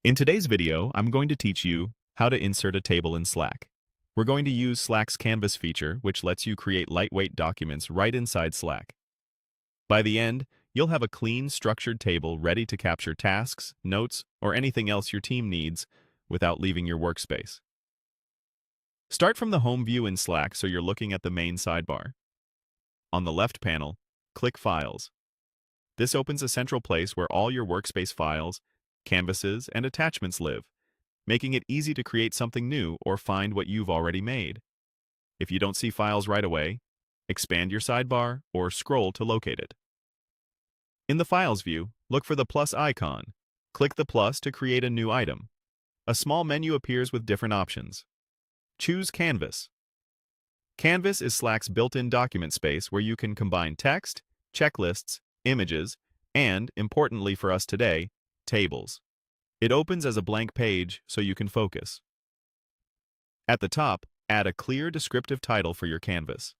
In today's video, I'm going to teach you how to insert a table in Slack. We're going to use Slack's Canvas feature, which lets you create lightweight documents right inside Slack. By the end, you'll have a clean, structured table ready to capture tasks, notes, or anything else your team needs without leaving your workspace. Start from the home view in Slack so you're looking at the main sidebar. On the left panel, click Files. This opens a central place where all your workspace files, canvases, and attachments live, making it easy to create something new or find what you've already made. If you don't see files right away, expand your sidebar or scroll to locate it. In the Files view, look for the plus icon. Click the plus to create a new item. A small menu appears with different options. Choose Canvas. Canvas is Slack's built-in document space where you can combine text, checklists, images, and, importantly for us today, tables. It opens as a blank page so you can focus. At the top, add a clear descriptive title for your canvas.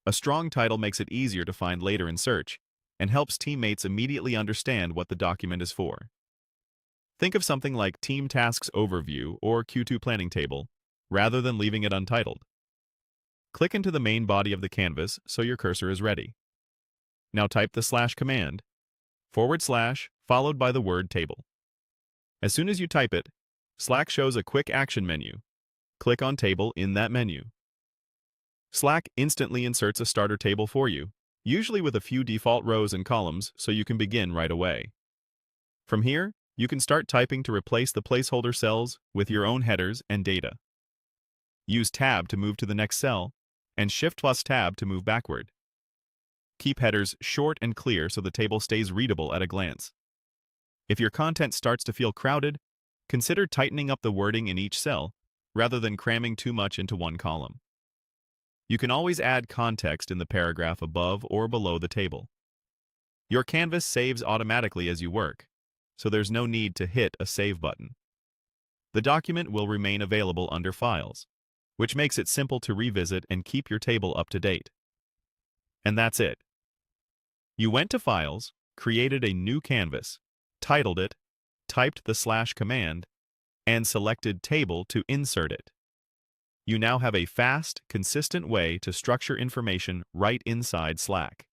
A strong title makes it easier to find later in search and helps teammates immediately understand what the document is for. Think of something like Team Tasks Overview or Q2 Planning Table, rather than leaving it untitled. Click into the main body of the canvas so your cursor is ready. Now type the / command, / followed by the word table. As soon as you type it, Slack shows a quick action menu. Click on Table in that menu. Slack instantly inserts a starter table for you, usually with a few default rows and columns so you can begin right away. From here, you can start typing to replace the placeholder cells with your own headers and data. Use Tab to move to the next cell, and Shift+Tab to move backward. Keep headers short and clear so the table stays readable at a glance. If your content starts to feel crowded, consider tightening up the wording in each cell rather than cramming too much into one column. You can always add context in the paragraph above or below the table. Your canvas saves automatically as you work, so there's no need to hit a Save button. The document will remain available under Files, which makes it simple to revisit and keep your table up to date. And that's it. You went to Files, created a new canvas, titled it, typed the / command, and selected Table to insert it. You now have a fast, consistent way to structure information right inside Slack.